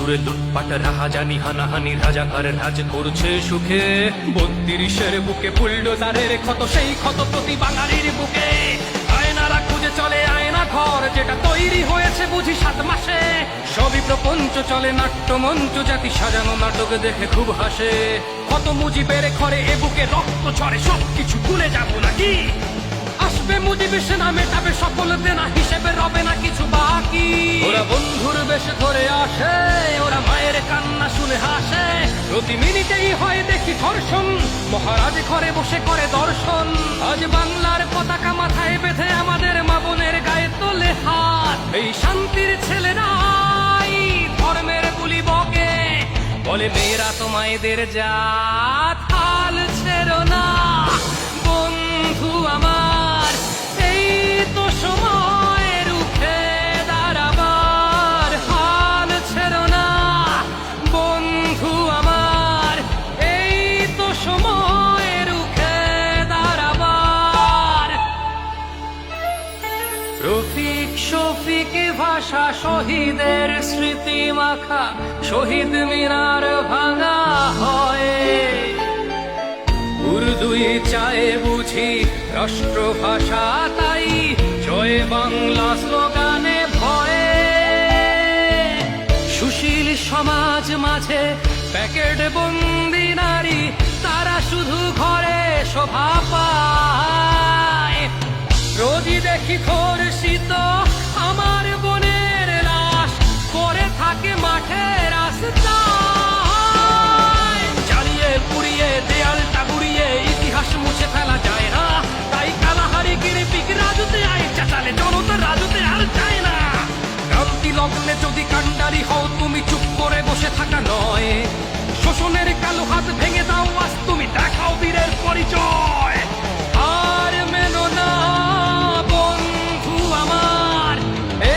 জুড়ে লুটপাট রাহাজানি হানাহানি রাজাকার রাজ করছে সুখে ৩২-এর বুকে বুলডোজারের ক্ষত সেই ক্ষত প্রতি বাঙালির বুকে আয়নারা খুঁজে চলে আয়না ঘর যেটা তৈরি হয়েছে বুঝি ৭ মাসে সবই প্রপঞ্চ চলে নাট্যমঞ্চ জাতি সাজানো নাটক দেখে খুব হাসে কত মুজিবের ঘরে এ বুকে রক্ত ঝরে সবকিছু ভুলে যাব নাকি আসবে মুজিব সে না মেটাবে সকল দেনা হিসেবে রবে না কিছু বাকি ওরা বন্ধুর বেশে ধরে আসে ওরা মায়ের কান্না শুনে হাসে প্রতি মিনিটেই হয় দেখি ধর্ষণ মহারাজ ঘরে বসে করে দর্শন আজ বাংলার পতাকা মাথায় বেঁধে আমাদের মা বোনের গায়ে তোলে হাত এই শান্তির ছেলেরাই ধর্মের গুলি বকে বলে মেয়েরা তো মায়েদের জাত হাল ছেড়ো না বন্ধু আমার এই তো সময় রুখে দাঁড়াবার হাল ছেড়ো না বন্ধু আমার এই তো সময় রুখে দাঁড়াবার রফিক শফিক ভাষা শহীদের স্মৃতি মাখা শহীদ মিনার ভাঙা হয় উর্দুই চায় বুঝি রাষ্ট্রভাষা তাই জয় বাংলা স্লোগানে ভয়ে সুশীল সমাজ মাঝে প্যাকেট বন্দি নারী তারা শুধু ঘরে শোভা পায় রোজই দেখি ধর্ষিত আমার বোনের লাশ পড়ে থাকে মাঠে রাস্তায় জ্বালিয়ে পুড়িয়ে দেয়ালটা গুড়িয়ে ইতিহাস মুছে ফেলা যায় না তাই কালাহারি গিরিপিক রাজুতে আয় চাচালে জনতা রাজুতে আর চায় না ক্রান্তি লগ্নে যদি কান্ডারি হও তুমি চুপ করে বসে থাকা নয় শোষণের কালো হাত ভেঙে দাও আজ তুমি দেখাও বীরের পরিচয় আর মেনো না বন্ধু আমার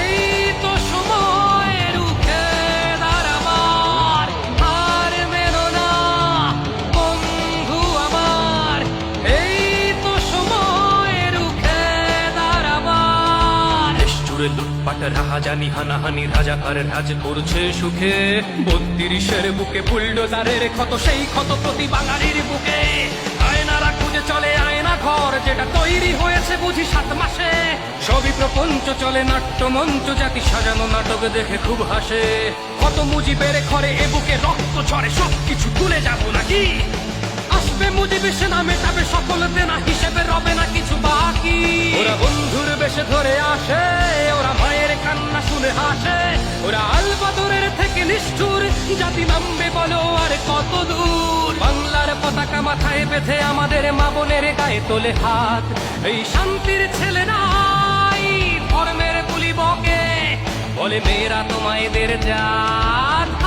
এই তো সময় রুখে দাঁড়াবার আর মেনো না বন্ধু আমার এই তো সময় রুখে দাঁড়াবার দেশ জুড়ে লুটপাট রাহাজানি হানাহানি রাজাকার রাজ করছে সুখে ৩২-এর বুকে বুলডোজারের ক্ষত সেই ক্ষত প্রতি বাঙালির বুকে আয়নারা খুঁজে চলে আয়না ঘর যেটা তৈরি হয়েছে বুঝি ৭ মাসে সবই প্রপঞ্চ চলে নাট্যমঞ্চ জাতি সাজানো নাটক দেখে খুব হাসে কত মুজিবের ঘরে এ বুকে রক্ত ঝরে সবকিছু ভুলে যাব নাকি আসবে মুজিব সে না মেটাবে সকল দেনা হিসেবে রবে না কিছু বাকি ওরা বন্ধুর বেশে ধরে আসে ওরা মায়ের কান্না শুনে হাসে ওরা আলবাদরের থেকে নিষ্ঠুর জাতি নামবে বলো আর কত দূর বাংলার পতাকা মাথায় বেঁধে আমাদের মা বোনের গায়ে তোলে হাত এই শান্তির ছেলেরাই ধর্মের গুলি বকে বলে মেয়েরা তো মায়েদের জাত